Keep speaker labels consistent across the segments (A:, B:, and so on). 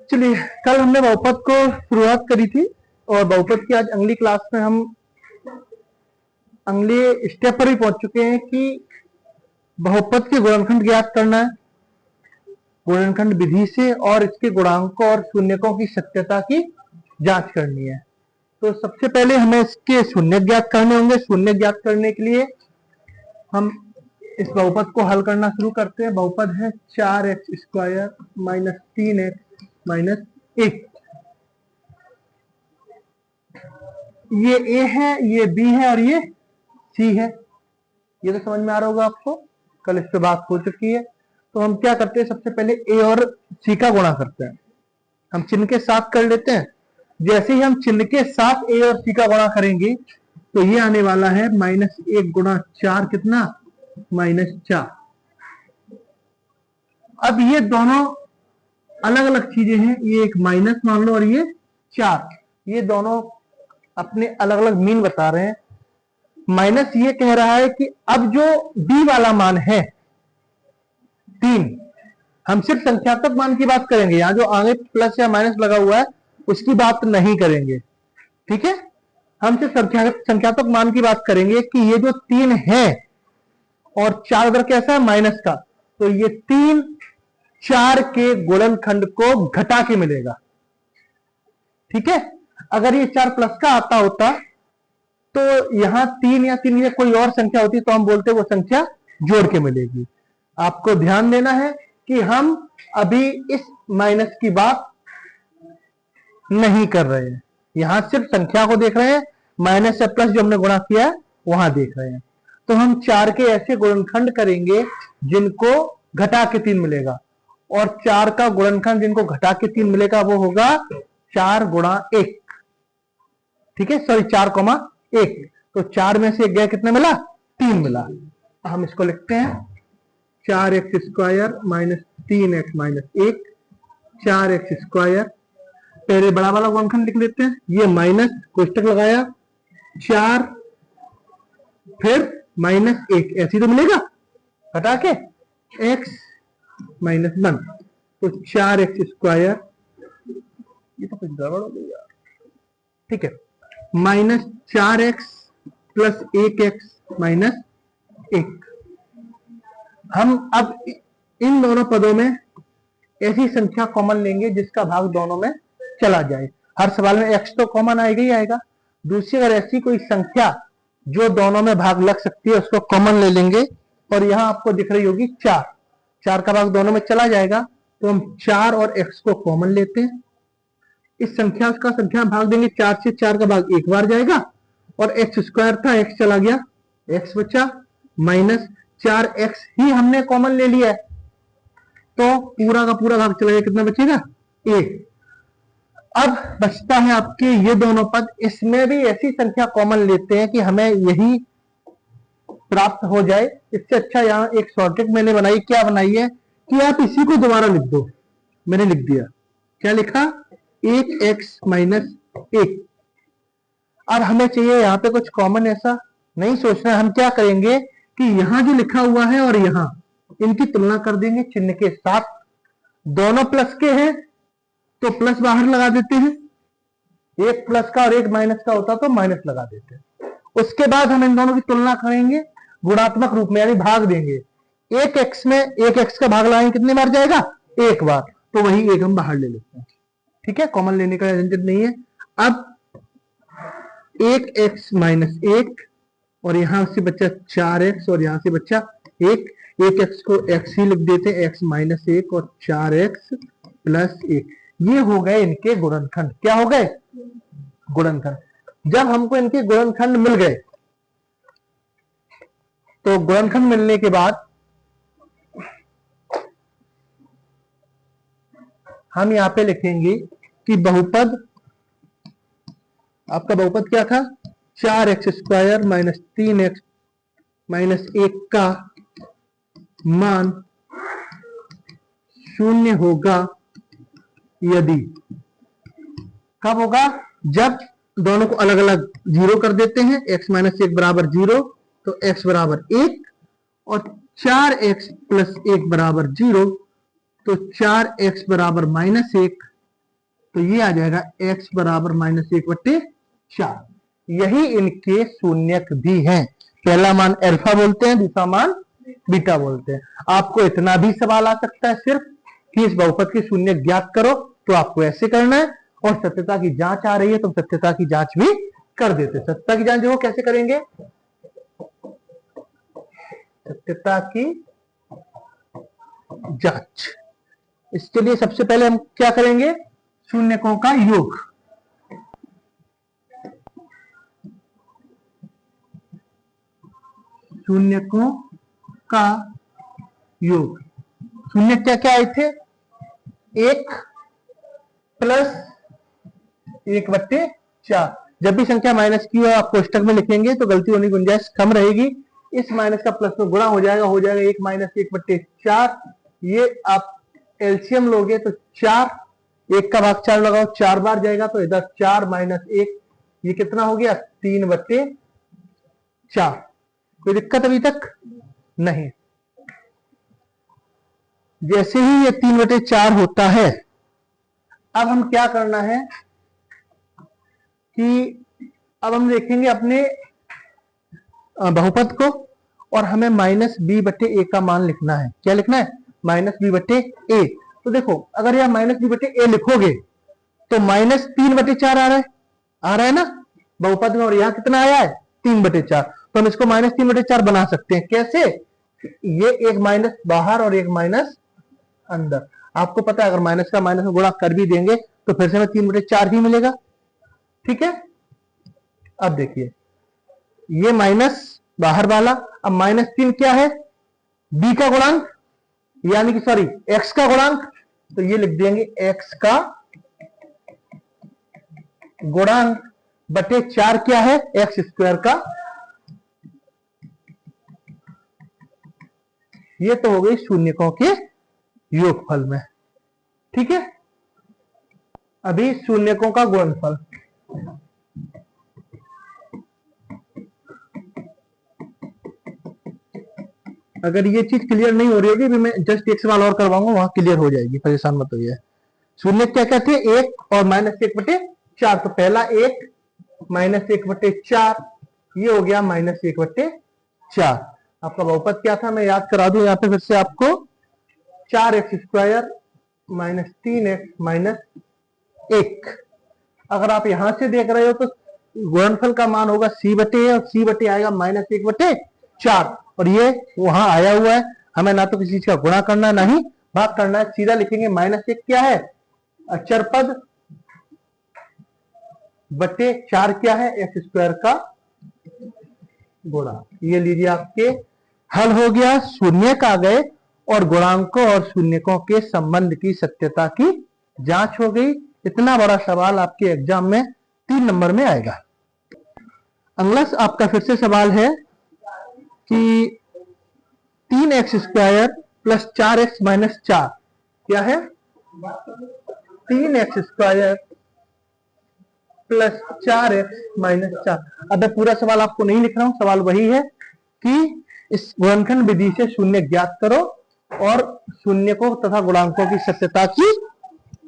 A: चलिए, कल हमने बहुपद को शुरुआत करी थी और बहुपद की आज अगली क्लास में हम अगले स्टेप पर भी पहुंच चुके हैं कि बहुपद के गुणनखंड ज्ञात करना है गुणनखंड विधि से और इसके गुणांकों और शून्यकों की सत्यता की जांच करनी है। तो सबसे पहले हमें इसके शून्य ज्ञात करने होंगे। शून्य ज्ञात करने के लिए हम इस बहुपद को हल करना शुरू करते हैं। बहुपद है 4x² माइनस 3x माइनस 1। ये a है, ये b है और ये c है। ये तो समझ में आ रहा होगा आपको, कल इस पे बात हो चुकी है। तो हम क्या करते हैं, सबसे पहले a और c का गुणा करते हैं। हम चिन्ह के साथ कर लेते हैं। जैसे ही हम चिन्ह के साथ a और c का गुणा करेंगे तो ये आने वाला है -1 गुणा 4 कितना, -4। अब ये दोनों अलग अलग चीजें हैं, ये एक माइनस मान लो और ये 4, ये दोनों अपने अलग अलग मीन बता रहे हैं। माइनस ये कह रहा है कि अब जो b वाला मान है 3, हम सिर्फ संख्यात्मक मान की बात करेंगे। यहां जो आगे प्लस या माइनस लगा हुआ है उसकी बात नहीं करेंगे, ठीक है। हम सिर्फ संख्यात्मक मान की बात करेंगे कि ये जो 3 है और 4 उधर कैसा है, माइनस का, तो ये 3 4 के गुणनखंड को घटा के मिलेगा, ठीक है। अगर ये 4 प्लस का आता होता तो यहां 3 या 3 या कोई और संख्या होती तो हम बोलते वो संख्या जोड़ के मिलेगी। आपको ध्यान देना है कि हम अभी इस माइनस की बात नहीं कर रहे हैं, यहां सिर्फ संख्या को देख रहे हैं। माइनस या प्लस जो हमने गुणा किया है वहां देख रहे हैं। तो हम 4 के ऐसे गुणनखंड करेंगे जिनको घटा के 3 मिलेगा, और 4 का गुणनखंड जिनको घटा के 3 मिलेगा वो होगा 4 गुणा 1, ठीक है, सॉरी 4,1। तो 4 में से 1 गया, कितना मिला, 3 मिला। हम इसको लिखते हैं 4x² minus 3x minus 1, 4x²। पहले बड़ा वाला गुणनखंड लिख लेते हैं, ये माइनस कोष्टक लगाया 4 फिर माइनस 1, ऐसी तो मिलेगा घटा के x माइनस 1। तो 4x², ये तो कुछ गड़बड़ हो गई यार, ठीक है, minus 4x plus 1x minus 1। हम अब इन दोनों पदों में ऐसी संख्या कॉमन लेंगे जिसका भाग दोनों में चला जाए। हर सवाल में x तो कॉमन आएगा ही आएगा। दूसरी अगर ऐसी कोई संख्या जो दोनों में भाग लग सकती है उसको कॉमन ले लेंगे। और यहां आपको दिख रही होगी 4 का भाग दोनों में चला जाएगा, तो हम 4 और x को कॉमन लेते हैं। इस संख्या का संख्या भाग देंगे, 4 से 4 का भाग एक बार जाएगा और x² था, x चला गया, x बचा, माइनस 4x ही हमने कॉमन ले लिया है तो पूरा का पूरा भाग चला गया, कितना बचेगा, 1। अब बचता है आपके ये दोनों पद। इसमें भी ऐसी संख्या कॉमन लेते हैं कि हमें यही प्राप्त हो जाए। इससे अच्छा यहाँ एक शॉर्टकट मैंने बनाई, क्या बनाई है कि आप इसी को दोबारा लिख दो। मैंने लिख दिया, क्या लिखा, 1x माइनस 1। अब हमें चाहिए यहाँ पे कुछ कॉमन, ऐसा नहीं सोचना है। हम क्या करेंगे कि यहां जो लिखा हुआ है और यहां, इनकी तुलना कर देंगे चिन्ह के साथ। दोनों प्लस के हैं तो प्लस बाहर लगा देते हैं, एक प्लस का और एक माइनस का होता तो माइनस लगा देते हैं। उसके बाद हम इन दोनों की तुलना करेंगे गुणात्मक रूप में, यानी भाग देंगे। एक x में एक x का भाग लगाएंगे, कितनी बार जाएगा, एक बार, तो वही एक हम बाहर ले लेते हैं, ठीक है, कॉमन लेने का झंझट नहीं है। अब 1x माइनस 1 और यहां से बच्चा 4x और यहां से बच्चा 1, 1x को x ही लिख देते हैं, x माइनस 1 और 4x प्लस 1। ये हो गए इनके गुणनखंड। क्या हो गए, गुणनखंड। जब हमको इनके गुणनखंड मिल गए तो गुणनखंड मिलने के बाद हम यहां पे लिखेंगे कि बहुपद, आपका बहुपद क्या था, 4x² माइनस 3x माइनस 1 का मान 0 होगा यदि, कब होगा, जब दोनों को अलग अलग 0 कर देते हैं। x माइनस 1 बराबर 0 तो x बराबर 1 और 4x प्लस 1 बराबर 0 तो 4x बराबर -1 तो ये आ जाएगा x बराबर -1/4। यही इनके शून्यक भी हैं। पहला मान अल्फा बोलते हैं, दूसरा मान बीटा बोलते हैं। आपको इतना भी सवाल आ सकता है सिर्फ कि इस बहुपद के शून्यक ज्ञात करो, तो आपको ऐसे करना है। और सत्यता की जांच आ रही है तो सत्यता की जांच भी कर देते। सत्यता की जांच जो कैसे करेंगे, सत्यता की जांच, इसके लिए सबसे पहले हम क्या करेंगे, शून्यकों का योग। शून्यकों का योग, शून्य क्या क्या आए थे, 1 प्लस 1/4। जब भी संख्या माइनस की हो आप कोष्टक में लिखेंगे तो गलती होने की गुंजाइश कम रहेगी। इस माइनस का प्लस में गुणा हो जाएगा 1 माइनस 1/4। ये आप एलसीएम लोगे तो 4, 1 का भाग 4 लगाओ, 4 बार जाएगा तो इधर 4 - 1, ये कितना हो गया 3/4। कोई दिक्कत अभी तक नहीं। जैसे ही ये 3/4 होता है, अब हम क्या करना है कि अब हम देखेंगे अपने बहुपद को और हमें -b/a का मान लिखना है। क्या लिखना है, -b/a। तो देखो अगर यह -b/a लिखोगे तो -3/4 आ रहा है ना बहुपद में, और यहां कितना आया है 3/4। तो हम इसको -3/4 बना सकते हैं। कैसे, ये एक माइनस बाहर और एक माइनस अंदर। आपको पता है अगर माइनस का माइनस में गुणा कर भी देंगे तो फिर से हमें 3/4 ही मिलेगा। ठीक है, अब देखिए ये माइनस बाहर वाला, अब -3 क्या है, b का गुणांक, यानी कि सॉरी x का गुणांक। तो ये लिख देंगे x का गुणांक बटे 4 क्या है, x² का। ये तो हो गई शून्यकों के योगफल में। ठीक है, अभी शून्यकों का गुणनफल। अगर ये चीज क्लियर नहीं हो रही होगी, मैं जस्ट एक सवाल और करवाऊंगा, वहां क्लियर हो जाएगी, परेशान मत होइए। शून्य क्या क्या थे, 1 और -1/4। तो पहला 1 -1/4, ये हो गया -1/4। आपका बहुपद क्या था, मैं याद करा दूं यहाँ पे फिर से आपको, 4x² -3x -1। अगर आप यहां से देख रहे हो तो गुणनफल का मान होगा c/a, और c/a आएगा -1/4। और ये वहां आया हुआ है, हमें ना तो किसी चीज का गुणा करना है ना ही भाग करना है, सीधा लिखेंगे -1 क्या है, अचर पद, बटे 4 क्या है, x² का गुणा। ये लीजिए आपके हल हो गया। शून्यक आ गए और गुणांकों और शून्यकों के संबंध की सत्यता की जांच हो गई। इतना बड़ा सवाल आपके एग्जाम में 3 नंबर में आएगा। अगला आपका फिर से सवाल है कि 3x² + 4x - 4 क्या है, 3x² + 4x - 4। अब मैं पूरा सवाल आपको नहीं लिख रहा हूं, सवाल वही है कि इस गुणनखंड विधि से शून्य ज्ञात करो और शून्यकों तथा गुणांकों की सत्यता की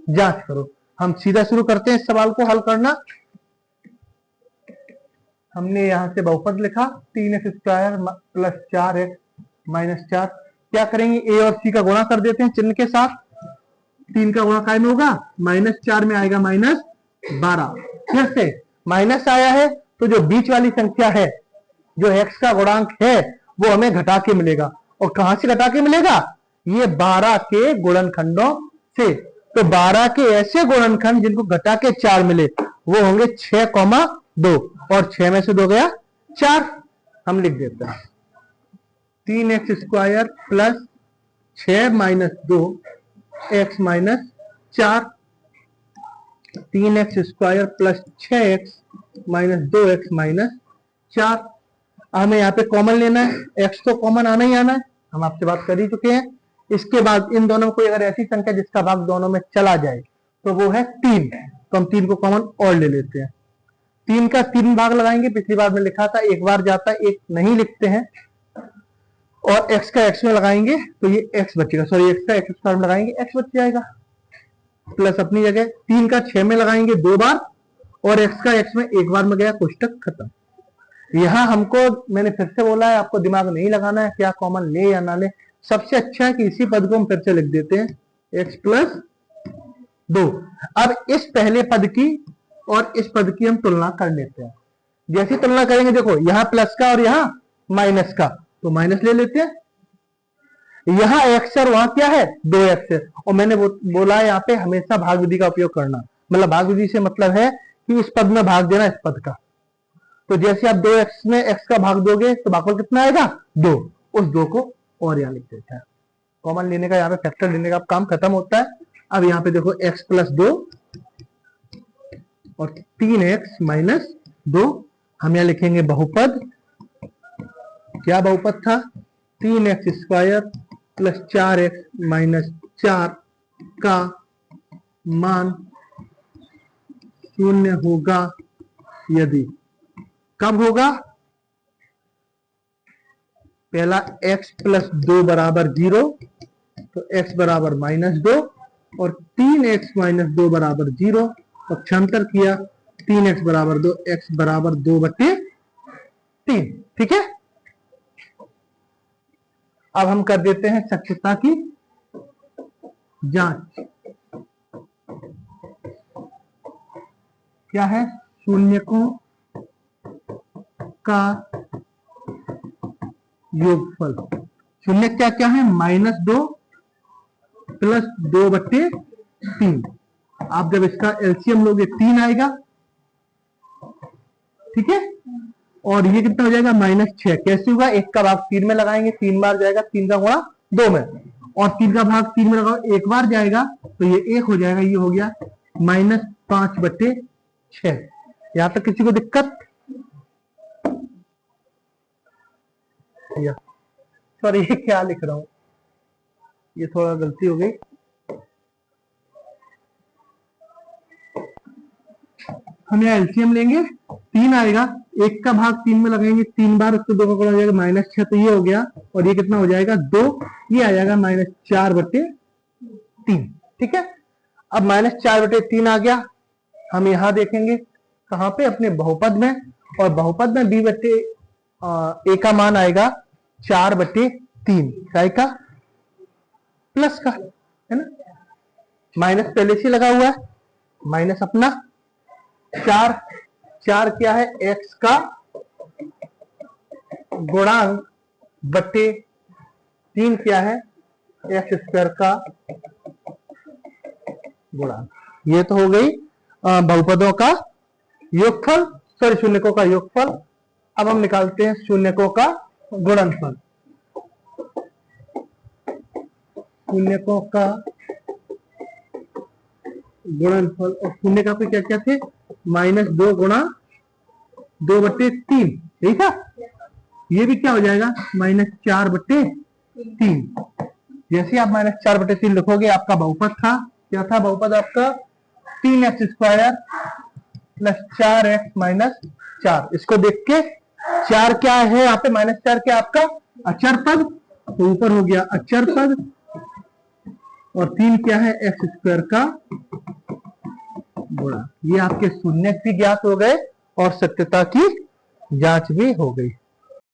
A: जांच करो। हम सीधा शुरू करते हैं इस सवाल को हल करना। हमने यहां से बहुपद लिखा 3x² + 4x - 4। क्या करेंगे, a और c का गुणा कर देते हैं चिन्ह के साथ। 3 का गुणा काय में होगा, -4 में आएगा -12। फिर से माइनस आया है तो जो बीच वाली संख्या है, जो x का गुणांक है, वो हमें घटा के मिलेगा। और कहां से घटा के मिलेगा, ये 12 के गुणनखंडों से। तो 12 के ऐसे गुणनखंड जिनको घटा के 4 मिले वो होंगे 6,2, और 6 में से 2 गया 4। हम लिख देते हैं 3x² + 6 - 2 x - 4, 3x² + 6x - 2x - 4। हमें यहाँ पे कॉमन लेना है, x तो कॉमन आना ही आना है, हम आपसे बात कर ही चुके हैं। इसके बाद इन दोनों में कोई अगर ऐसी संख्या जिसका भाग दोनों में चला जाए तो वो है 3। तो हम 3 को कॉमन और ले लेते हैं। 3 का 3 भाग लगाएंगे, पिछली बार में लिखा था एक बार जाता है, एक नहीं लिखते हैं। और x का x में लगाएंगे तो ये x बचेगा, सॉरी x का x² में लगाएंगे x बच जाएगा। प्लस अपनी जगह, 3 का 6 में लगाएंगे 2 बार, और x का x में 1 बार में गया, कोष्टक खत्म। यहां हमको, मैंने फिर से बोला है, आपको दिमाग नहीं लगाना है क्या कॉमन ले या ना ले। सबसे अच्छा है कि इसी पद को हम फिर से लिख देते हैं, x प्लस 2। अब इस पहले पद की और इस पद की हम तुलना कर लेते हैं। जैसी तुलना करेंगे, देखो यहां प्लस का और यहां माइनस का, तो माइनस ले लेते हैं। यहां x और वहां क्या है 2x है, और मैंने बोला यहाँ पे हमेशा भाग विधि का उपयोग करना। मतलब भाग विधि से मतलब है कि इस पद में भाग देना इस पद का। तो जैसे आप 2x में x का भाग दोगे तो भागफल कितना आएगा 2, उस 2 को और यहाँ लिख देते हैं। कॉमन लेने का, यहाँ पे फैक्टर लेने का काम खत्म होता है। अब यहाँ पे देखो x प्लस 2 और 3x माइनस 2, हम यहाँ लिखेंगे बहुपद। क्या बहुपद था, 3x square plus 4x minus 4 का मान 0 होगा यदि, कब होगा, पहला x प्लस 2 बराबर 0, तो x बराबर माइनस 2, और 3x माइनस 2 बराबर 0, पक्षांतर किया, 3x बराबर 2, x बराबर 2/3। ठीक है। अब हम कर देते हैं सत्यता की जांच। क्या है, शून्यकों का योगफल। शून्य क्या क्या है, -2 प्लस 2/3। आप जब इसका एलसीएम लोगे 3 आएगा, ठीक है। और ये कितना हो जाएगा -6। कैसे होगा, 1 का भाग 3 में लगाएंगे, 3 बार जाएगा, 3 का गुणा 2 में, और 3 का भाग 3 में लगाओ 1 बार जाएगा, तो ये 1 हो जाएगा। ये हो गया -5/6। यहां तक किसी को दिक्कत, सॉरी ये क्या लिख रहा हूं, ये थोड़ा गलती हो गई। हम यहाँ एलसीएम लेंगे, 3 आएगा, 1 का भाग 3 में लगाएंगे, 3 बार, उसको 2 का गुणा हो जाएगा -6, तो ये हो गया, और ये कितना हो जाएगा 2, ये आ जाएगा -4/3। ठीक है। अब -4/3 आ गया, हम यहां देखेंगे कहां पे, अपने बहुपद में, और बहुपद में b/a का मान आएगा 4/3, काय का, प्लस का, है ना। माइनस पहले से लगा हुआ है, माइनस अपना 4 क्या है, x का गुणांक बटे 3 क्या है, x² का गुणांक। ये तो हो गई बहुपदों का योगफल, सॉरी शून्यकों का योगफल। अब हम निकालते हैं शून्यकों का गुणनफल। शून्यकों का गुणनफल, और शून्य का क्या क्या थे, -2 गुणा 2/3, यही था। ये भी क्या हो जाएगा -4/3। जैसे आप -4/3 लिखोगे, आपका बहुपद था, क्या था बहुपद आपका, 3x square plus 4x minus 4। इसको देख के 4 क्या है यहाँ पे, -4 क्या आपका अचर पद, तो ऊपर हो गया अचर पद, और 3 क्या है, x² का गुणा। ये आपके शून्य भी ज्ञात हो गए और सत्यता की जांच भी हो गई।